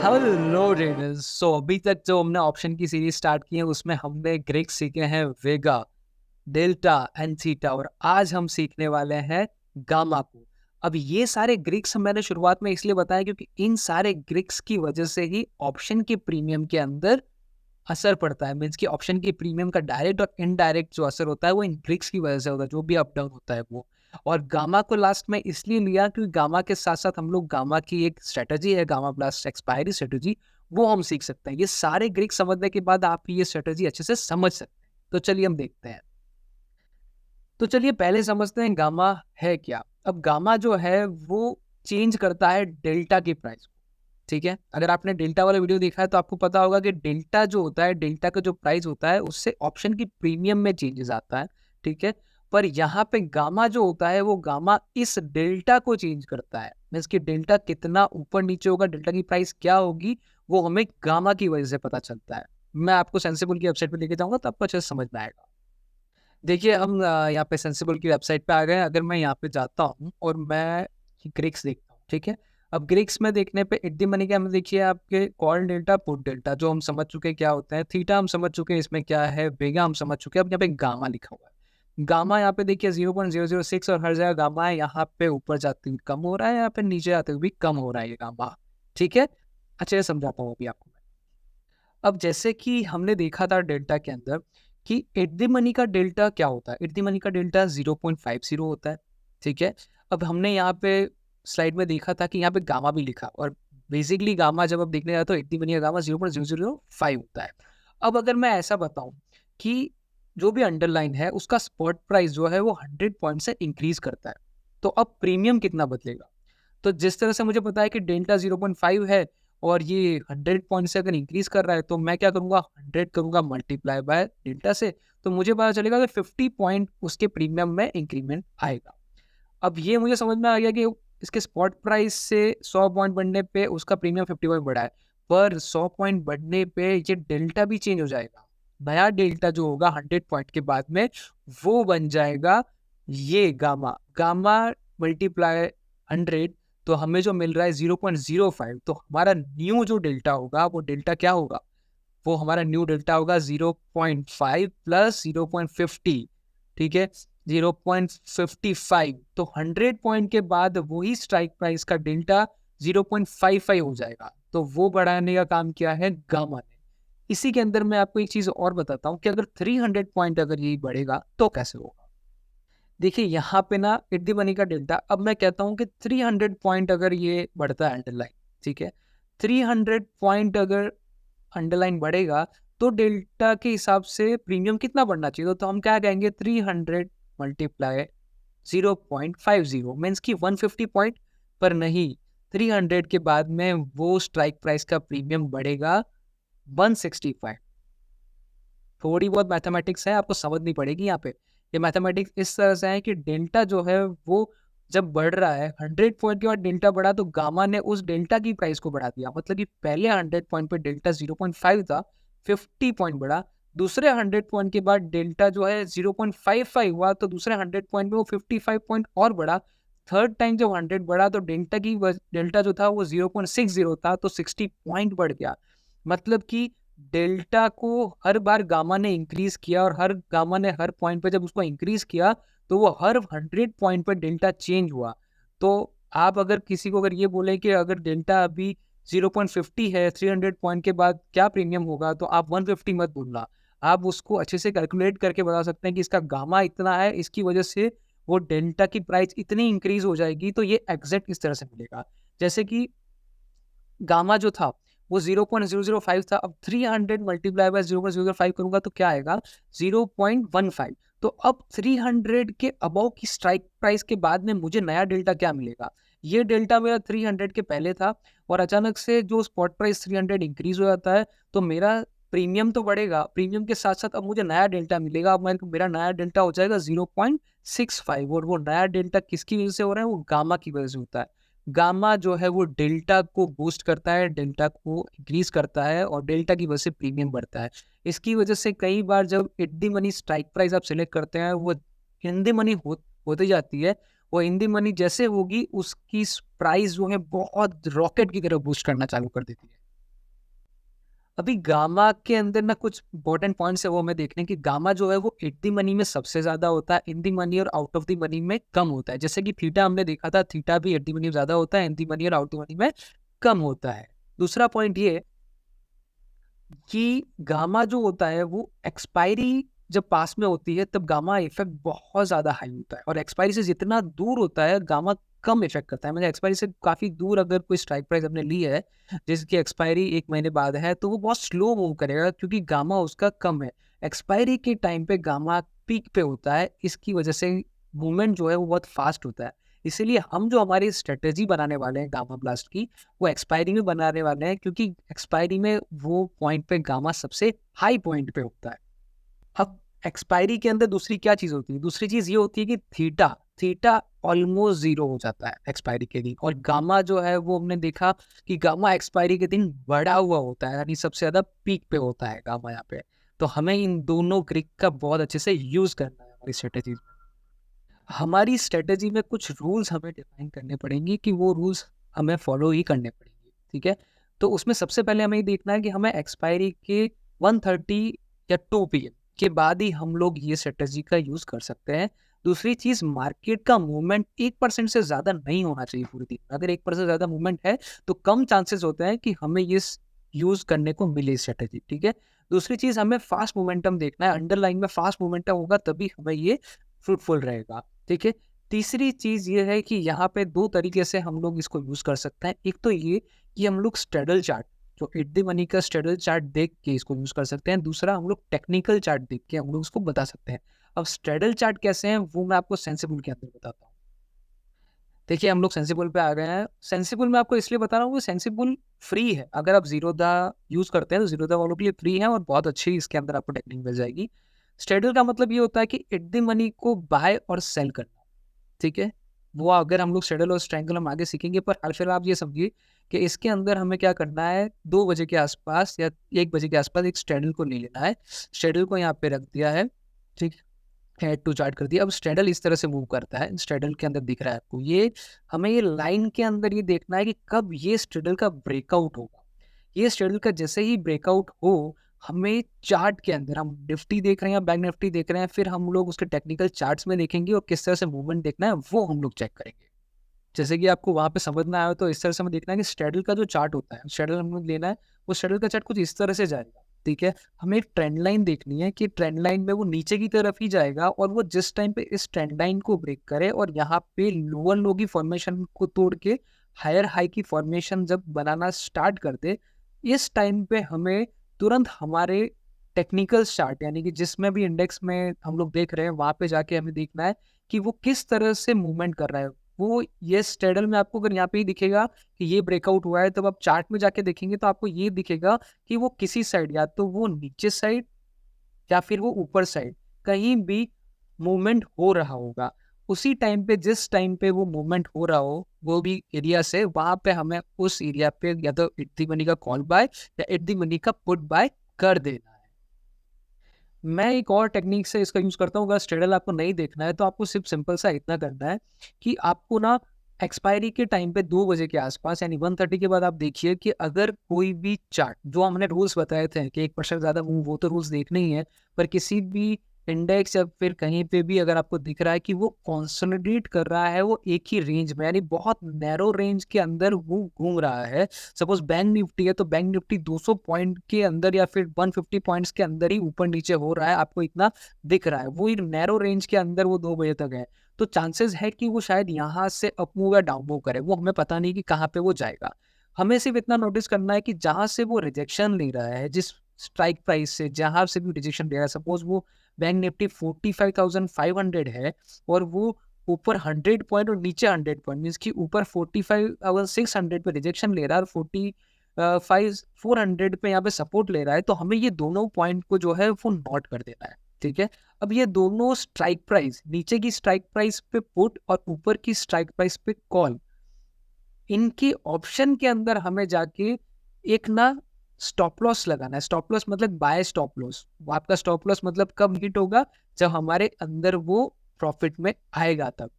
Hello traders. सो अभी तक जो हमने ऑप्शन की सीरीज स्टार्ट की है उसमें हमने ग्रीक सीखे हैं वेगा, डेल्टा एंड थीटा, और आज हम सीखने वाले हैं गामा को। अब ये सारे ग्रीक्स मैंने शुरुआत में इसलिए बताया क्योंकि इन सारे ग्रीक्स की वजह से ही ऑप्शन के प्रीमियम के अंदर असर पड़ता है। मीन्स कि ऑप्शन की प्रीमियम का डायरेक्ट और इनडायरेक्ट जो असर होता है वो इन ग्रीक्स की वजह से होता है, जो भी अप डाउन होता है वो। और गामा को लास्ट में इसलिए लिया क्योंकि गामा के साथ साथ हम लोग गामा की एक स्ट्रेटजी है, गामा ब्लास्ट एक्सपायरी स्ट्रेटजी, वो हम सीख सकते हैं। ये सारे ग्रीक समझने के बाद आप ये स्ट्रेटजी अच्छे से समझ सकते हैं। तो चलिए हम देखते हैं। तो चलिए पहले समझते हैं गामा है क्या। अब गामा जो है वो चेंज करता है डेल्टा की प्राइस को। ठीक है, अगर आपने डेल्टा वाला वीडियो देखा है तो आपको पता होगा कि डेल्टा जो होता है, डेल्टा का जो प्राइस होता है उससे ऑप्शन की प्रीमियम में चेंजेस आता है। ठीक है, पर यहाँ पे गामा जो होता है वो गामा इस डेल्टा को चेंज करता है। मीन्स कि डेल्टा कितना ऊपर नीचे होगा, डेल्टा की प्राइस क्या होगी, वो हमें गामा की वजह से पता चलता है। मैं आपको सेंसिबल की वेबसाइट पे लेके जाऊंगा तो आपको अच्छे से समझ में आएगा। देखिए हम यहाँ पे सेंसिबल की वेबसाइट पे आ गए हैं। अगर मैं यहाँ पे जाता हूँ और मैं ग्रीक्स देखता हूँ, ठीक है, अब ग्रीक्स में देखने पे एट द मनी क्या, देखिए आपके कॉल डेल्टा, पुट डेल्टा जो हम समझ चुके हैं क्या होता है, थीटा हम समझ चुके हैं इसमें क्या है, वेगा हम समझ चुके हैं। अब यहाँ पे गामा लिखा हुआ है। गामा यहाँ पे देखिए 0.006 और हर जगह गामा है। यहाँ पे ऊपर जाते हुए कम हो रहा है, यहाँ पे नीचे आते हुए भी कम हो रहा है ये गामा। ठीक है, अच्छे से समझाता हूँ अभी आपको। अब जैसे कि हमने देखा था डेल्टा के अंदर कि एट द मनी का डेल्टा क्या होता है, एट द मनी का डेल्टा 0.50 होता है। ठीक है, अब हमने यहाँ पे स्लाइड में देखा था कि यहाँ पे गामा भी लिखा, और बेसिकली गामा जब आप देखने जाते हो एट द मनी का गामा 0.005 होता है। अब अगर मैं ऐसा बताऊं कि जो भी अंडरलाइन है उसका स्पॉट प्राइस जो है वो 100 पॉइंट से इंक्रीज करता है, तो अब प्रीमियम कितना बदलेगा। तो जिस तरह से मुझे पता है कि डेल्टा 0.5 है और ये 100 पॉइंट से अगर इंक्रीज कर रहा है, तो मैं क्या करूंगा, 100 करूंगा मल्टीप्लाई बाय डेल्टा से, तो मुझे पता चलेगा कि 50 पॉइंट उसके प्रीमियम में इंक्रीमेंट आएगा। अब ये मुझे समझ में आ गया कि इसके स्पॉट प्राइस से 100 पॉइंट बढ़ने पे उसका प्रीमियम 50 पॉइंट बढ़ा है, पर 100 पॉइंट बढ़ने पे ये डेल्टा भी चेंज हो जाएगा। नया डेल्टा जो होगा 100 पॉइंट के बाद में वो बन जाएगा ये गामा, गामा मल्टीप्लाई 100, तो हमें जो मिल रहा है 0.05। तो हमारा न्यू जो डेल्टा होगा वो डेल्टा क्या होगा, वो हमारा न्यू डेल्टा होगा 0.5 प्लस 0.50। ठीक है, 0.55, तो 100 पॉइंट के बाद वही स्ट्राइक प्राइस का डेल्टा 0.55 हो जाएगा। तो वो बढ़ाने का काम किया है गामा ने। इसी के अंदर मैं आपको एक चीज और बताता हूँ कि अगर 300 पॉइंट अगर ये बढ़ेगा तो कैसे होगा। देखिए यहाँ पे ना एट द मनी का डेल्टा, अब मैं कहता हूँ कि 300 पॉइंट अगर ये बढ़ता है अंडरलाइन, ठीक है, 300 पॉइंट अगर अंडरलाइन बढ़ेगा तो डेल्टा के हिसाब से प्रीमियम कितना बढ़ना चाहिए। तो हम क्या कहेंगे, 300 मल्टीप्लाई 0.50 मीन्स की 150 पॉइंट, पर नहीं, 300 के बाद में वो स्ट्राइक प्राइस का प्रीमियम बढ़ेगा 165। थोड़ी बहुत मैथमेटिक्स है, आपको समझनी पड़ेगी यहाँ पे। ये मैथमेटिक्स इस तरह से है कि डेल्टा जो है वो जब बढ़ रहा है 100 पॉइंट के बाद डेल्टा बढ़ा, तो गामा ने उस डेल्टा की प्राइस को बढ़ा दिया। मतलब कि पहले 100 पॉइंट पे डेल्टा 0.5 था, 50 पॉइंट बढ़ा। दूसरे 100 पॉइंट के बाद डेल्टा जो है 0.55 हुआ, तो दूसरे 100 पॉइंट में वो 55 पॉइंट और बढ़ा। थर्ड टाइम जब 100 बढ़ा तो डेल्टा जो था वो 0.60 था, तो 60 पॉइंट बढ़ गया। मतलब कि डेल्टा को हर बार गामा ने इंक्रीज किया, और हर गामा ने हर पॉइंट पे जब उसको इंक्रीज किया तो वो हर 100 पॉइंट पे डेल्टा चेंज हुआ। तो आप अगर किसी को अगर ये बोले कि अगर डेल्टा अभी 0.50 है, 300 पॉइंट के बाद क्या प्रीमियम होगा, तो आप 150 मत बोलना। आप उसको अच्छे से कैलकुलेट करके बता सकते हैं कि इसका गामा इतना है, इसकी वजह से वो डेल्टा की प्राइस इतनी इंक्रीज हो जाएगी। तो ये एग्जैक्ट इस तरह से मिलेगा। जैसे कि गामा जो था वो 0.005 था, अब 300 मल्टीप्लाई बाय 0.005 करूंगा तो क्या आएगा, 0.15। तो अब 300 के अबव की स्ट्राइक प्राइस के बाद में मुझे नया डेल्टा क्या मिलेगा। ये डेल्टा मेरा 300 के पहले था, और अचानक से जो स्पॉट प्राइस 300 इंक्रीज हो जाता है, तो मेरा प्रीमियम तो बढ़ेगा, प्रीमियम के साथ साथ अब मुझे नया डेल्टा मिलेगा। अब मेरा नया डेल्टा हो जाएगा 0.65, और वो नया डेल्टा किसकी वजह से हो रहा है, वो गामा की वजह से होता है। गामा जो है वो डेल्टा को बूस्ट करता है, डेल्टा को इंक्रीज करता है, और डेल्टा की वजह से प्रीमियम बढ़ता है। इसकी वजह से कई बार जब at the money strike price आप सिलेक्ट करते हैं, वो इन द मनी होती जाती है। वो इन द मनी जैसे होगी उसकी प्राइस जो है बहुत रॉकेट की तरह बूस्ट करना चालू कर देती है। अभी गामा के अंदर ना कुछ इंपॉर्टेंट पॉइंट्स है वो हमें देखने कि गामा जो है वो एट दी मनी में सबसे ज्यादा होता है, इन दी मनी और आउट ऑफ दी मनी में कम होता है। जैसे कि थीटा हमने देखा था, थीटा भी एट दी मनी में ज्यादा होता है, इन दी मनी और आउट दी मनी में कम होता है। दूसरा पॉइंट ये कि गामा जो होता है वो एक्सपायरी जब पास में होती है तब गामा इफेक्ट बहुत ज्यादा हाई होता है, और एक्सपायरी से जितना दूर होता है गामा कम इफेक्ट करता है। मतलब एक्सपायरी से काफी दूर अगर कोई स्ट्राइक प्राइस हमने ली है जिसकी एक्सपायरी 1 महीने बाद है तो वो बहुत स्लो मूव करेगा क्योंकि गामा उसका कम है। एक्सपायरी के टाइम पे गामा पीक पे होता है, इसकी वजह से मूवमेंट जो है वो बहुत फास्ट होता है। इसीलिए हम जो हमारी स्ट्रेटेजी बनाने वाले हैं गामा ब्लास्ट की वो एक्सपायरी में बनाने वाले हैं, क्योंकि एक्सपायरी में वो पॉइंट पे गामा सबसे हाई पॉइंट पे होता है। अब एक्सपायरी के अंदर दूसरी क्या चीज होती है, दूसरी चीज ये होती है कि थीटा थीटा ऑलमोस्ट जीरो हो जाता है एक्सपायरी के दिन, और गामा जो है वो हमने देखा कि गामा एक्सपायरी के दिन बढ़ा हुआ होता है, यानी सबसे ज्यादा पीक पे होता है गामा यहाँ पे। तो हमें इन दोनों ग्रिक का बहुत अच्छे से यूज करना है हमारी स्ट्रेटेजी में। हमारी स्ट्रेटेजी में कुछ रूल्स हमें डिफाइन करने पड़ेंगे कि वो रूल्स हमें फॉलो ही करने पड़ेंगे, ठीक है। तो उसमें सबसे पहले हमें ये देखना है कि हमें एक्सपायरी के 1:30 या 2 PM के बाद ही हम लोग ये स्ट्रेटेजी का यूज कर सकते हैं। दूसरी चीज, मार्केट का मूवमेंट 1% से ज्यादा नहीं होना चाहिए पूरे दिन। अगर 1% ज्यादा मूवमेंट है तो कम चांसेस होते हैं कि हमें ये यूज करने को मिले स्ट्रेटेजी, ठीक है। दूसरी चीज, हमें फास्ट मोमेंटम देखना है, अंडरलाइन में फास्ट मोमेंटम होगा तभी हमें ये फ्रूटफुल रहेगा, ठीक है। तीसरी चीज ये है कि यहाँ पे दो तरीके से हम लोग इसको यूज कर सकते हैं। एक तो ये कि हम लोग स्ट्रेडल चार्ट, जो एट द मनी का स्ट्रेडल चार्ट देख के इसको यूज कर सकते हैं। दूसरा, हम लोग टेक्निकल चार्ट देख के हम लोग इसको बता सकते हैं। अब स्ट्रेडल चार्ट कैसे हैं वो मैं आपको सेंसिबल के अंदर बताता हूँ। देखिए, हम लोग सेंसिबल पे आ गए हैं। सेंसिबल में आपको इसलिए बता रहा हूँ कि सेंसिबल फ्री है। अगर आप जीरोधा यूज करते हैं तो जीरोधा वालों के लिए फ्री है और बहुत अच्छी इसके अंदर आपको टेक्निक मिल जाएगी। स्ट्रेडल का मतलब ये होता है कि एट द मनी को बाय और सेल करना, ठीक है। वो अगर हम लोग शेडल और स्ट्रैंगल हम आगे सीखेंगे, पर हर फिर आप ये समझिए कि इसके अंदर हमें क्या करना है, 2 बजे के आसपास या 1 बजे के आसपास एक स्ट्रेडल को ले लेना है। स्ट्रेडल को यहाँ पे रख दिया है, ठीक, एड टू चार्ट कर दिया। अब स्ट्रेडल इस तरह से मूव करता है, स्ट्रेडल के अंदर दिख रहा है आपको ये। हमें ये लाइन के अंदर ये देखना है कि कब ये स्ट्रेडल का ब्रेकआउट होगा। ये स्ट्रेडल का जैसे ही ब्रेकआउट हो, हमें चार्ट के अंदर, हम निफ्टी देख रहे हैं या बैंक निफ्टी देख रहे हैं, फिर हम लोग उसके टेक्निकल चार्ट्स में देखेंगे और किस तरह से मूवमेंट देखना है वो हम लोग चेक करेंगे। जैसे कि आपको वहां पे समझ ना आया तो इस तरह से हमें देखना है कि स्ट्रेडल का जो चार्ट होता है, स्ट्रेडल हम लोग लेना है, वो स्ट्रेडल का चार्ट कुछ इस तरह से जाएगा, ठीक है। हमें एक ट्रेंड लाइन देखनी है कि ट्रेंड लाइन में वो नीचे की तरफ ही जाएगा, और वो जिस टाइम पे इस ट्रेंड लाइन को ब्रेक करे और यहाँ पे लोअर लो की फॉर्मेशन को तोड़ के हायर हाई की फॉर्मेशन जब बनाना स्टार्ट कर दे, इस टाइम पे हमें तुरंत हमारे टेक्निकल चार्ट, यानी कि जिसमें भी इंडेक्स में हम लोग देख रहे हैं वहां पे जाके हमें देखना है कि वो किस तरह से मूवमेंट कर रहा है। वो ये स्ट्रेडल में आपको अगर यहाँ पे ही दिखेगा कि ये ब्रेकआउट हुआ है, तब आप चार्ट में जाके देखेंगे तो आपको ये दिखेगा कि वो किसी साइड, या तो वो नीचे साइड या फिर वो ऊपर साइड कहीं भी मूवमेंट हो रहा होगा। उसी टाइम पे, जिस टाइम पे वो मूवमेंट हो रहा हो वो भी एरिया से, वहां पे हमें उस एरिया पे या तो एट दी मनी का कॉल बाय या एट दी मनी का पुट बाय कर देना है। मैं एक और टेक्निक से इसका यूज करता हूँ। अगर स्ट्रेडल आपको नहीं देखना है तो आपको सिर्फ सिंपल सा इतना करना है कि आपको ना एक्सपायरी के टाइम पे 2 बजे के आसपास यानी 1:30 के बाद आप देखिए कि अगर कोई भी चार्ट, जो हमने रूल्स बताए थे कि 1% ज्यादा मूव, वो तो रूल्स देखने ही है, पर किसी भी इंडेक्स या फिर कहीं पे भी अगर आपको दिख रहा है कि वो कॉन्सोलिडेट कर रहा है, वो एक ही रेंज में यानी बहुत नैरो रेंज के अंदर वो घूम रहा है। सपोज बैंक निफ्टी है तो बैंक निफ्टी 200 पॉइंट के अंदर या फिर 150 पॉइंट्स के अंदर ही ऊपर नीचे हो रहा है, आपको इतना दिख रहा है, वो नैरो रेंज के अंदर वो 2 बजे तक है, तो चांसेस है कि वो शायद यहाँ से अप मूव या डाउन मूव करे। वो हमें पता नहीं कि कहाँ पे वो जाएगा। हमें सिर्फ इतना नोटिस करना है कि जहां से वो रिजेक्शन ले रहा है, जिस स्ट्राइक प्राइस से जहां से भी रिजेक्शन ले रहा है, सपोज वो बैंक निफ्टी 45,500 है और वो ऊपर 100 पॉइंट और नीचे 100 पॉइंट, मीन्स कि ऊपर 45,600 पे रिजेक्शन ले रहा है और 400 पे यहाँ पे सपोर्ट ले रहा है, तो हमें ये दोनों पॉइंट को जो है वो नोट कर देना है, ठीक है। अब ये दोनों स्ट्राइक प्राइस, नीचे की स्ट्राइक प्राइस पे पुट और ऊपर की स्ट्राइक प्राइस पे कॉल, इनकी ऑप्शन के अंदर हमें जाके एक ना स्टॉप लॉस लगाना है। स्टॉप लॉस मतलब बाय स्टॉप लॉस। आपका स्टॉप लॉस मतलब कब हिट होगा, जब हमारे अंदर वो प्रॉफिट में आएगा तब।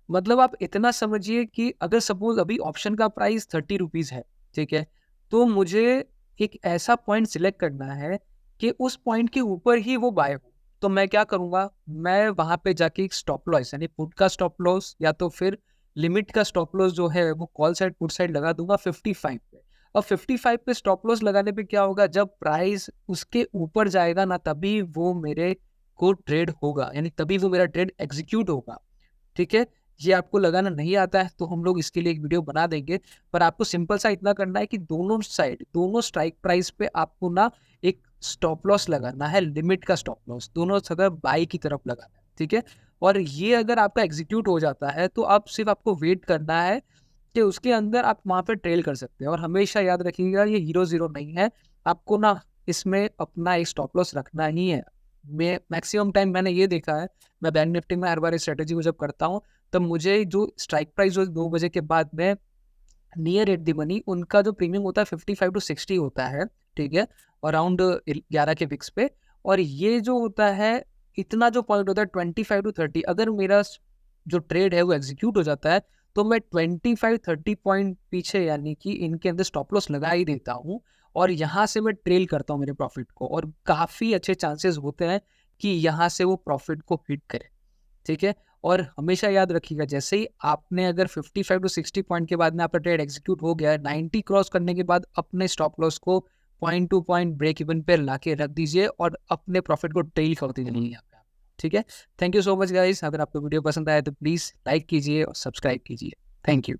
मतलब आप इतना समझिए कि अगर सपोज अभी ऑप्शन का प्राइस 30 रुपीज है, ठीक है, तो मुझे एक ऐसा पॉइंट सिलेक्ट करना है कि उस पॉइंट के ऊपर ही वो बाय हो। तो मैं क्या करूँगा, मैं वहाँ पे जाके एक स्टॉप लॉस यानी पुट का स्टॉप लॉस या तो फिर लिमिट का स्टॉप लॉस जो है वो कॉल साइड पुट साइड लगा दूंगा 55 पे। और 55 पे स्टॉप लॉस लगाने पे क्या होगा, जब प्राइस उसके ऊपर जाएगा ना तभी वो मेरे को ट्रेड होगा, यानी तभी वो मेरा ट्रेड एग्जीक्यूट होगा। ठीक है, ये आपको लगाना नहीं आता है तो हम लोग इसके लिए एक वीडियो बना देंगे। पर आपको सिंपल सा इतना करना है कि दोनों साइड, दोनों स्ट्राइक प्राइस पे आपको ना एक स्टॉप लॉस लगाना है, लिमिट का स्टॉप लॉस, दोनों जगह बाई की तरफ लगाना है। ठीक है, और ये अगर आपका एग्जीक्यूट हो जाता है तो आप सिर्फ आपको वेट करना है कि उसके अंदर आप वहाँ पे ट्रेल कर सकते हैं। और हमेशा याद रखिएगा ये हीरो जीरो नहीं है, आपको ना इसमें अपना एक स्टॉप लॉस रखना ही है। मैं मैक्सिमम टाइम मैंने ये देखा है, मैं बैंक निफ्टी में हर बार इस स्ट्रेटेजी को जब करता हूँ तब मुझे जो स्ट्राइक प्राइस जो 2 बजे के बाद में नियर एट द मनी उनका जो प्रीमियम होता है 55 टू 60 होता है। ठीक है, अराउंड 11 के विक्स पे। और ये जो होता है, इतना जो पॉइंट होता है 25 टू 30, अगर मेरा जो ट्रेड है वो एग्जीक्यूट हो जाता है तो मैं 25-30 पॉइंट पीछे यानी कि इनके अंदर स्टॉप लॉस लगा ही देता हूँ। और यहाँ से मैं ट्रेल करता हूँ मेरे प्रॉफिट को, और काफ़ी अच्छे चांसेस होते हैं कि यहाँ से वो प्रॉफिट को हिट करे। ठीक है, और हमेशा याद रखिएगा जैसे ही आपने अगर 55 टू 60 पॉइंट के बाद में आपका ट्रेड एग्जीक्यूट हो गया है, 90 क्रॉस करने के बाद अपने स्टॉप लॉस को point to point break even पे लाके रख दीजिए और अपने प्रॉफिट को ट्रेल करते चलिए यहाँ पे आप। ठीक है, thank you so much guys. अगर आपको वीडियो पसंद आया तो प्लीज़ लाइक कीजिए और सब्सक्राइब कीजिए। Thank you.